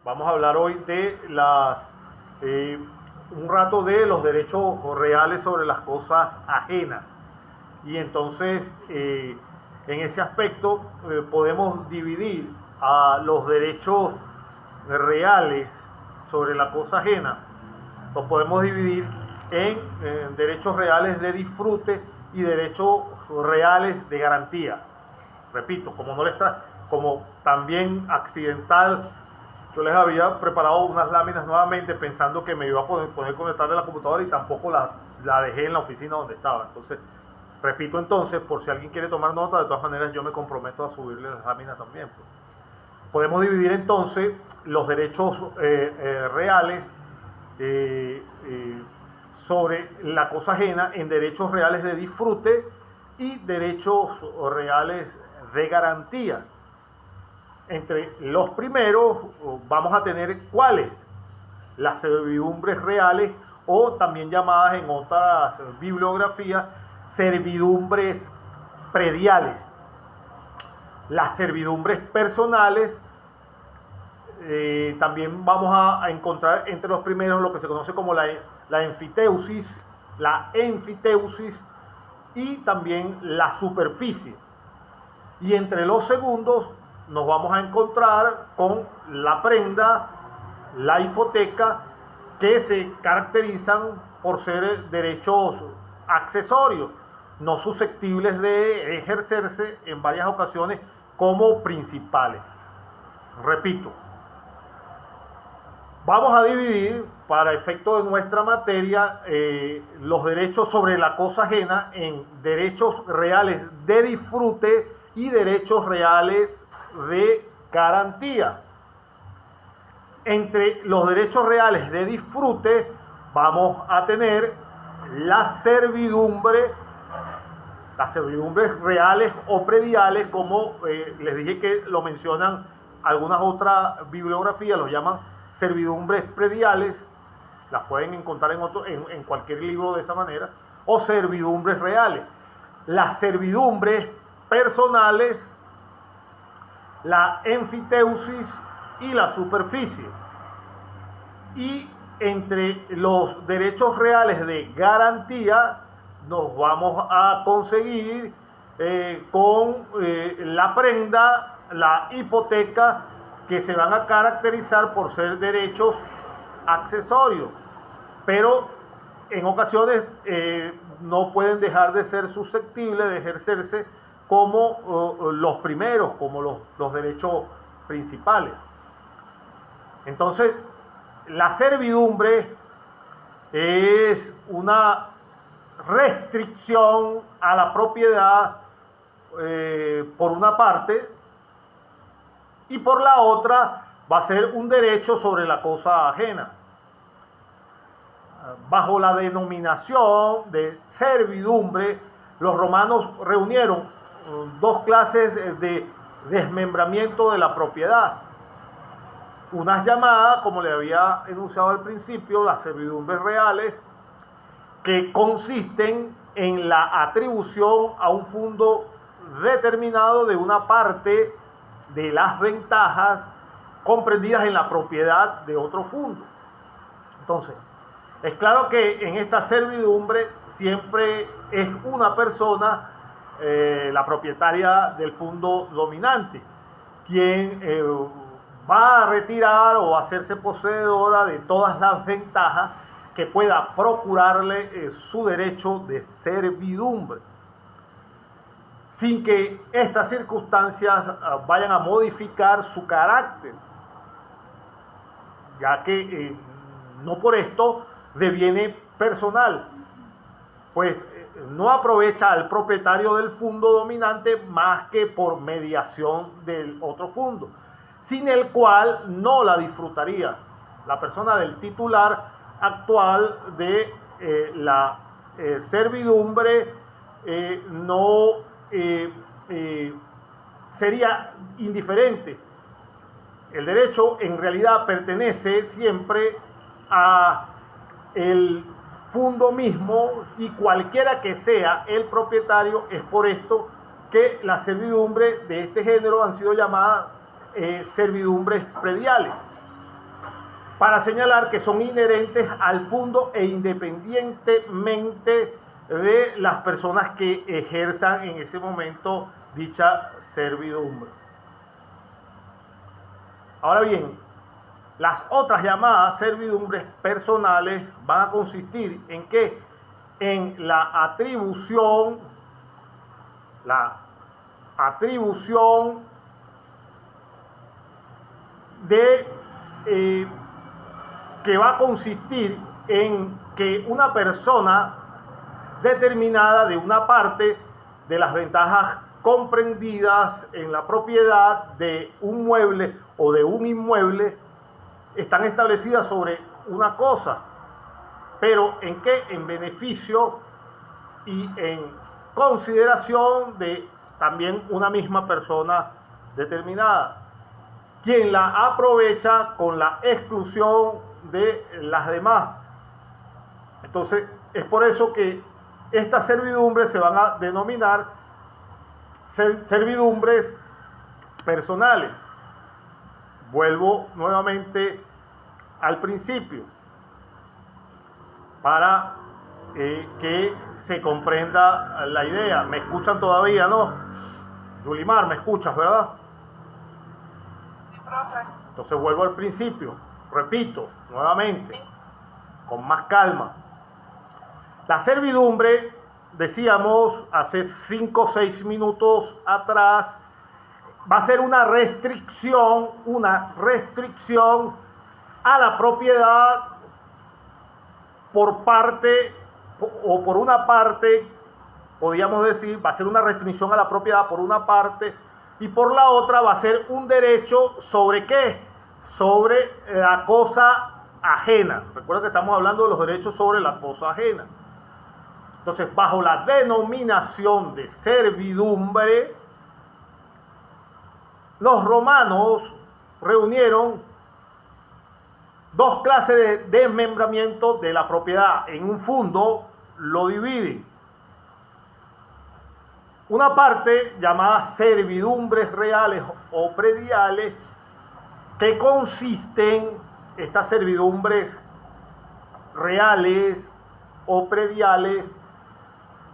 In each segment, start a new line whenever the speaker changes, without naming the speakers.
Vamos a hablar hoy de un rato de los derechos reales sobre las cosas ajenas. Y entonces, en ese aspecto, podemos dividir a los derechos reales sobre la cosa ajena. Los podemos dividir en derechos reales de disfrute y derechos reales de garantía. Repito, como también accidental, yo les había preparado unas láminas nuevamente pensando que me iba a poder conectar de la computadora y tampoco la dejé en la oficina donde estaba. Entonces, repito entonces, por si alguien quiere tomar nota, de todas maneras yo me comprometo a subirle las láminas también. Podemos dividir entonces los derechos reales sobre la cosa ajena en derechos reales de disfrute y derechos reales de garantía. Entre los primeros vamos a tener ¿cuáles? Las servidumbres reales, o también llamadas en otras bibliografías servidumbres prediales. Las servidumbres personales, también vamos a encontrar entre los primeros lo que se conoce como la enfiteusis y también la superficie. Y entre los segundos nos vamos a encontrar con la prenda, la hipoteca, que se caracterizan por ser derechos accesorios, no susceptibles de ejercerse en varias ocasiones como principales. Repito, vamos a dividir, para efecto de nuestra materia, los derechos sobre la cosa ajena en derechos reales de disfrute y derechos reales de garantía. Entre los derechos reales de disfrute vamos a tener las servidumbres reales o prediales, como les dije que lo mencionan algunas otras bibliografías, los llaman servidumbres prediales, las pueden encontrar en cualquier libro de esa manera, o servidumbres reales. Las servidumbres personales, la enfiteusis y la superficie. Y entre los derechos reales de garantía nos vamos a conseguir con la prenda, la hipoteca, que se van a caracterizar por ser derechos accesorios, pero en ocasiones no pueden dejar de ser susceptibles de ejercerse como los primeros, como los derechos principales. Entonces, la servidumbre es una restricción a la propiedad por una parte, y por la otra va a ser un derecho sobre la cosa ajena. Bajo la denominación de servidumbre, los romanos reunieron dos clases de desmembramiento de la propiedad. Unas llamadas, como le había enunciado al principio, las servidumbres reales, que consisten en la atribución a un fondo determinado de una parte de las ventajas comprendidas en la propiedad de otro fondo. Entonces, es claro que en esta servidumbre siempre es una persona, la propietaria del fondo dominante, quien va a retirar o a hacerse poseedora de todas las ventajas que pueda procurarle su derecho de servidumbre, sin que estas circunstancias vayan a modificar su carácter, ya que no por esto deviene personal, pues no aprovecha al propietario del fondo dominante más que por mediación del otro fondo, sin el cual no la disfrutaría. La persona del titular actual de la servidumbre no sería indiferente. El derecho en realidad pertenece siempre a el fondo mismo, y cualquiera que sea el propietario. Es por esto que las servidumbres de este género han sido llamadas servidumbres prediales. para señalar que son inherentes al fondo e independientemente de las personas que ejerzan en ese momento dicha servidumbre. Ahora bien, las otras llamadas servidumbres personales van a consistir en qué? En la atribución de que va a consistir en que una persona determinada de una parte de las ventajas comprendidas en la propiedad de un mueble o de un inmueble están establecidas sobre una cosa, pero ¿en qué? En beneficio y en consideración de también una misma persona determinada, quien la aprovecha con la exclusión de las demás. Entonces, es por eso que estas servidumbres se van a denominar servidumbres personales. Vuelvo nuevamente al principio para que se comprenda la idea. ¿Me escuchan todavía, no? Yulimar, ¿me escuchas, verdad?
Sí, profe.
Entonces vuelvo al principio, repito nuevamente, con más calma. La servidumbre, decíamos hace 5 o 6 minutos atrás, va a ser una restricción a la propiedad por parte, o por una parte, podríamos decir, va a ser una restricción a la propiedad por una parte, y por la otra va a ser un derecho sobre ¿qué? Sobre la cosa ajena. Recuerda que estamos hablando de los derechos sobre la cosa ajena. Entonces, bajo la denominación de servidumbre, los romanos reunieron dos clases de desmembramiento de la propiedad. En un fundo lo dividen. Una parte llamada servidumbres reales o prediales, que consisten, estas servidumbres reales o prediales,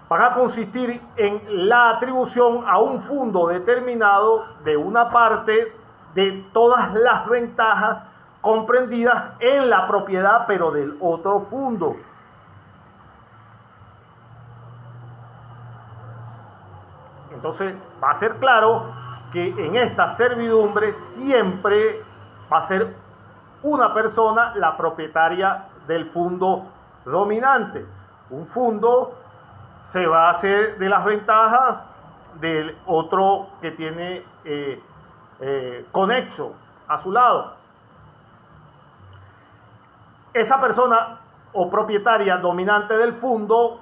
van a consistir en la atribución a un fondo determinado de una parte de todas las ventajas comprendidas en la propiedad, pero del otro fondo. Entonces va a ser claro que en esta servidumbre siempre va a ser una persona la propietaria del fondo dominante. Un fondo se va a hacer de las ventajas del otro que tiene conexo a su lado. Esa persona o propietaria dominante del fondo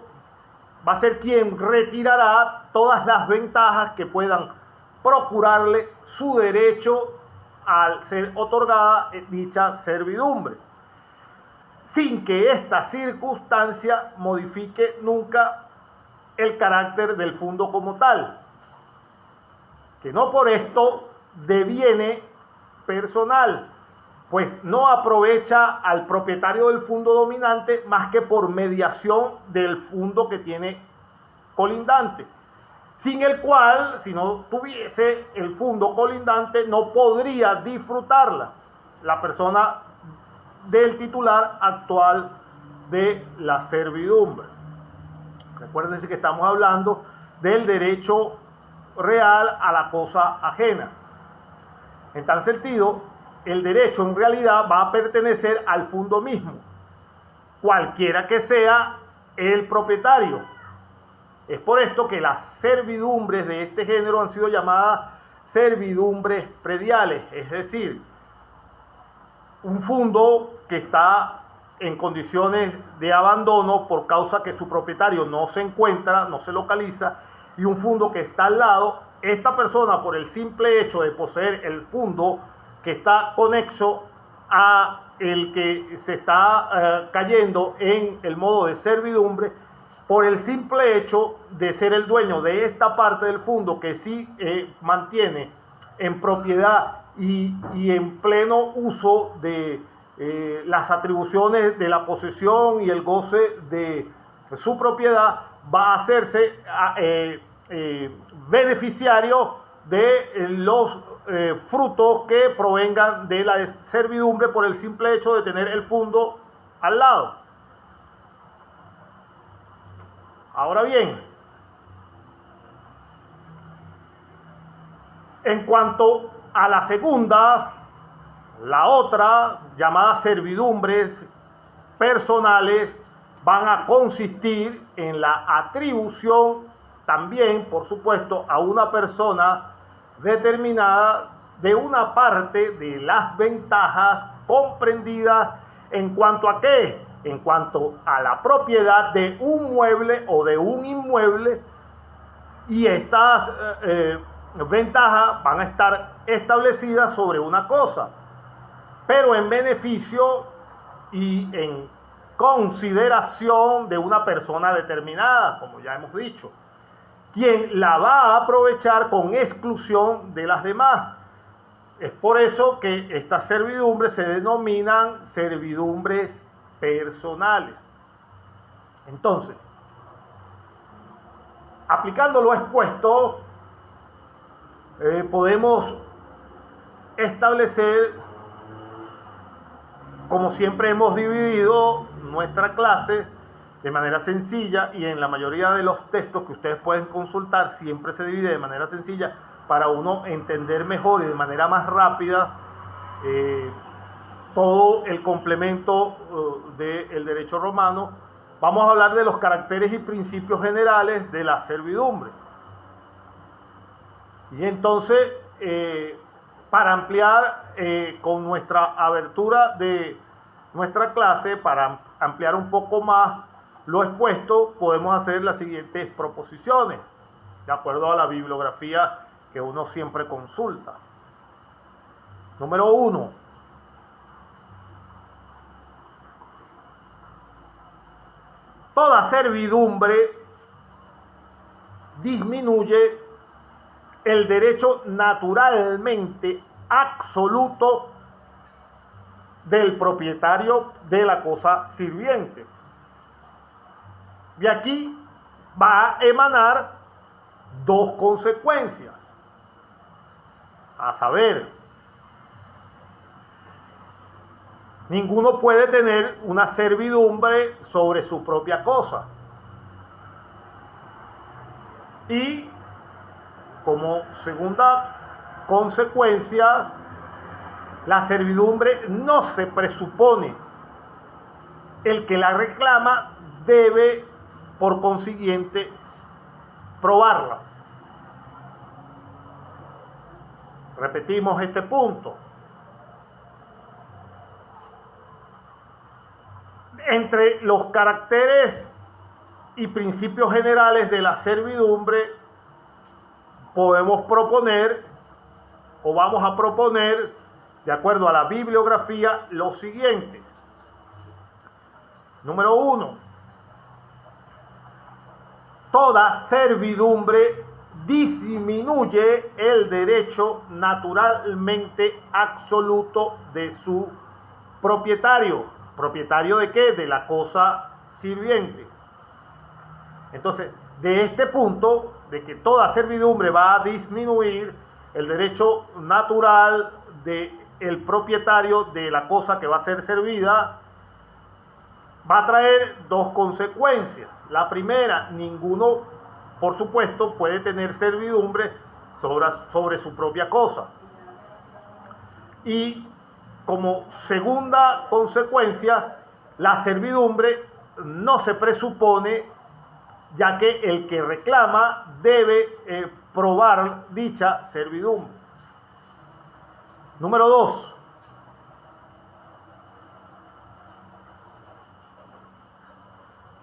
va a ser quien retirará todas las ventajas que puedan procurarle su derecho al ser otorgada dicha servidumbre, sin que esta circunstancia modifique nunca el carácter del fondo como tal, que no por esto deviene personal, pues no aprovecha al propietario del fondo dominante más que por mediación del fondo que tiene colindante, sin el cual, si no tuviese el fondo colindante, no podría disfrutarla la persona del titular actual de la servidumbre. Recuérdense que estamos hablando del derecho real a la cosa ajena. En tal sentido, el derecho en realidad va a pertenecer al fondo mismo, cualquiera que sea el propietario. Es por esto que las servidumbres de este género han sido llamadas servidumbres prediales, es decir, un fondo que está en condiciones de abandono por causa que su propietario no se encuentra, no se localiza, y un fondo que está al lado. Esta persona, por el simple hecho de poseer el fondo que está conexo a el que se está cayendo en el modo de servidumbre, por el simple hecho de ser el dueño de esta parte del fondo que sí mantiene en propiedad y en pleno uso de las atribuciones de la posesión y el goce de su propiedad, va a hacerse beneficiario de los frutos que provengan de la servidumbre por el simple hecho de tener el fundo al lado. Ahora bien, en cuanto a la segunda, la otra, llamada servidumbres personales, van a consistir en la atribución también, por supuesto, a una persona determinada de una parte de las ventajas comprendidas en cuanto a qué, en cuanto a la propiedad de un mueble o de un inmueble, y estas ventajas van a estar establecidas sobre una cosa, pero en beneficio y en consideración de una persona determinada, como ya hemos dicho, quien la va a aprovechar con exclusión de las demás. Es por eso que estas servidumbres se denominan servidumbres personales. Entonces, aplicando lo expuesto, podemos establecer, como siempre hemos dividido nuestra clase de manera sencilla, y en la mayoría de los textos que ustedes pueden consultar siempre se divide de manera sencilla para uno entender mejor y de manera más rápida todo el complemento del derecho romano. Vamos a hablar de los caracteres y principios generales de la servidumbre. Y entonces, para ampliar con nuestra abertura de nuestra clase, para ampliar un poco más lo expuesto, podemos hacer las siguientes proposiciones, de acuerdo a la bibliografía que uno siempre consulta. Número 1. Toda servidumbre disminuye el derecho naturalmente absoluto del propietario de la cosa sirviente. De aquí va a emanar dos consecuencias. A saber, ninguno puede tener una servidumbre sobre su propia cosa. Y como segunda consecuencia, la servidumbre no se presupone. El que la reclama debe, por consiguiente, probarla. Repetimos este punto. Entre los caracteres y principios generales de la servidumbre, podemos proponer, o vamos a proponer, de acuerdo a la bibliografía, los siguientes. Número 1. Toda servidumbre disminuye el derecho naturalmente absoluto de su propietario. ¿Propietario de qué? De la cosa sirviente. Entonces, de este punto, de que toda servidumbre va a disminuir el derecho natural del propietario de la cosa que va a ser servida, va a traer dos consecuencias. La primera, ninguno, por supuesto, puede tener servidumbre sobre su propia cosa. Y como segunda consecuencia, la servidumbre no se presupone, ya que el que reclama debe probar dicha servidumbre. Número 2.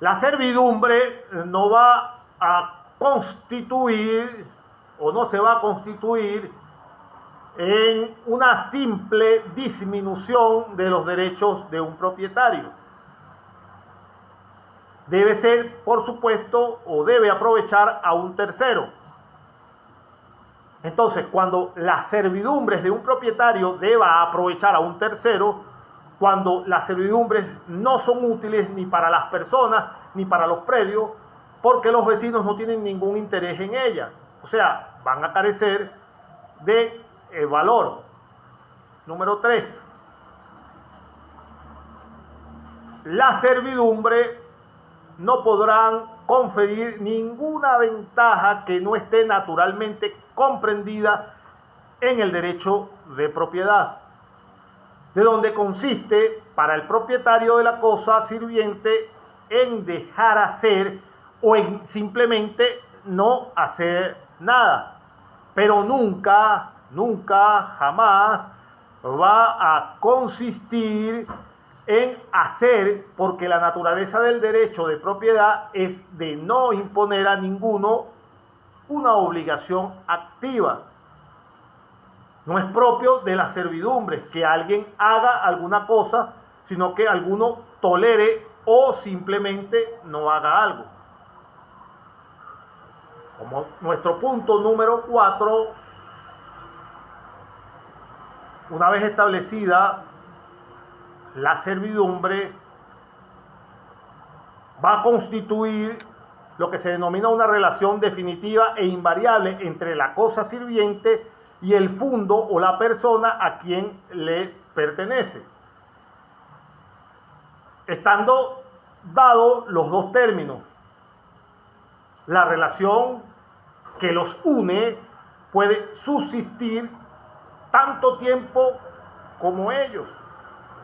La servidumbre no va a constituir, o no se va a constituir, en una simple disminución de los derechos de un propietario. Debe ser, por supuesto, o debe aprovechar a un tercero. Entonces, cuando las servidumbres de un propietario deba aprovechar a un tercero, cuando las servidumbres no son útiles ni para las personas ni para los predios, porque los vecinos no tienen ningún interés en ellas. O sea, van a carecer de valor. Número 3. La servidumbre no podrán conferir ninguna ventaja que no esté naturalmente comprendida en el derecho de propiedad, de donde consiste para el propietario de la cosa sirviente en dejar hacer o en simplemente no hacer nada, pero nunca, jamás va a consistir en hacer, porque la naturaleza del derecho de propiedad es de no imponer a ninguno una obligación activa. No es propio de las servidumbres que alguien haga alguna cosa, sino que alguno tolere o simplemente no haga algo. Como nuestro punto número 4, una vez establecida la servidumbre, va a constituir lo que se denomina una relación definitiva e invariable entre la cosa sirviente y el fundo o la persona a quien le pertenece. Estando dados los dos términos, la relación que los une puede subsistir tanto tiempo como ellos.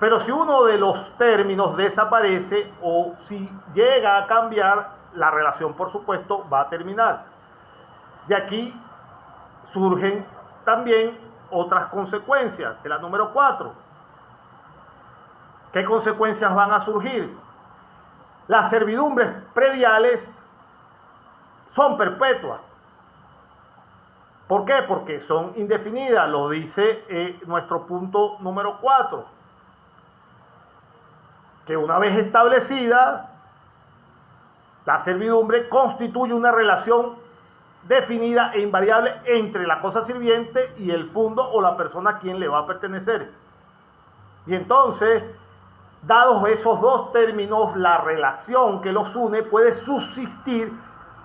Pero si uno de los términos desaparece o si llega a cambiar, la relación, por supuesto, va a terminar. De aquí surgen también otras consecuencias, de la número 4. ¿Qué consecuencias van a surgir? Las servidumbres prediales son perpetuas. ¿Por qué? Porque son indefinidas, lo dice nuestro punto número 4. Que una vez establecida, la servidumbre constituye una relación definida e invariable entre la cosa sirviente y el fundo o la persona a quien le va a pertenecer. Y entonces, dados esos dos términos, la relación que los une puede subsistir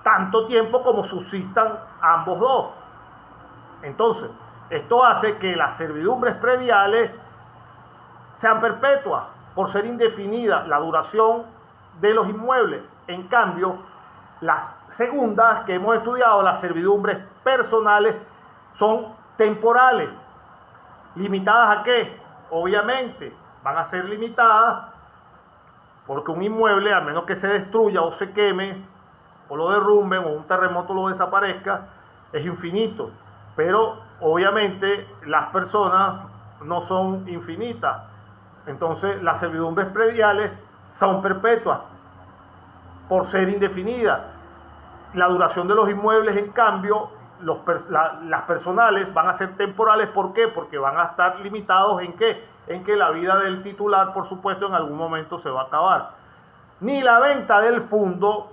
tanto tiempo como subsistan ambos dos. Entonces, esto hace que las servidumbres prediales sean perpetuas por ser indefinida la duración de los inmuebles. En cambio, las segundas que hemos estudiado, las servidumbres personales, son temporales. ¿Limitadas a qué? Obviamente, van a ser limitadas porque un inmueble, a menos que se destruya o se queme, o lo derrumben, o un terremoto lo desaparezca, es infinito. Pero, obviamente, las personas no son infinitas. Entonces, las servidumbres prediales son perpetuas por ser indefinidas. La duración de los inmuebles, en cambio, las personales van a ser temporales. ¿Por qué? Porque van a estar limitados ¿en qué? En que la vida del titular, por supuesto, en algún momento se va a acabar. Ni la venta del fundo,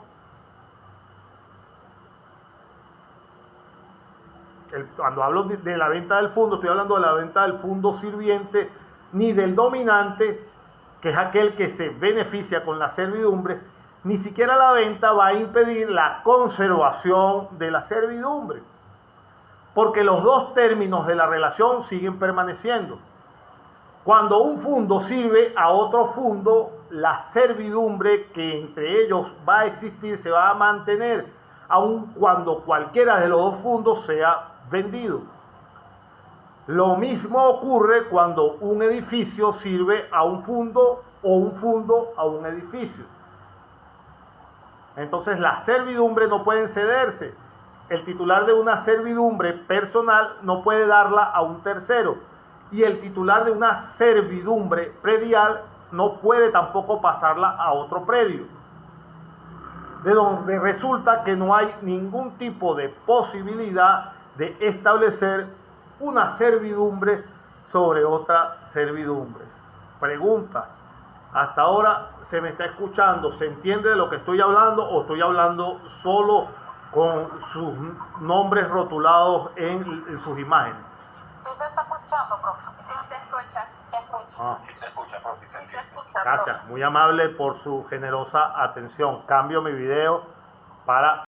cuando hablo de la venta del fundo, estoy hablando de la venta del fundo sirviente, ni del dominante, que es aquel que se beneficia con la servidumbre, ni siquiera la venta va a impedir la conservación de la servidumbre, porque los dos términos de la relación siguen permaneciendo. Cuando un fundo sirve a otro fundo, la servidumbre que entre ellos va a existir se va a mantener, aun cuando cualquiera de los dos fundos sea vendido. Lo mismo ocurre cuando un edificio sirve a un fundo o un fundo a un edificio. Entonces las servidumbres no pueden cederse. El titular de una servidumbre personal no puede darla a un tercero. Y el titular de una servidumbre predial no puede tampoco pasarla a otro predio. De donde resulta que no hay ningún tipo de posibilidad de establecer una servidumbre sobre otra servidumbre. Pregunta: ¿hasta ahora se me está escuchando? ¿Se entiende de lo que estoy hablando o estoy hablando solo con sus nombres rotulados en sus imágenes?
¿Tú se está escuchando, profe?
Sí, se escucha, se escucha.
Ah,
Se escucha, profe, se
Sí, se
entiende.
escucha,
gracias, muy amable por su generosa atención. Cambio mi video para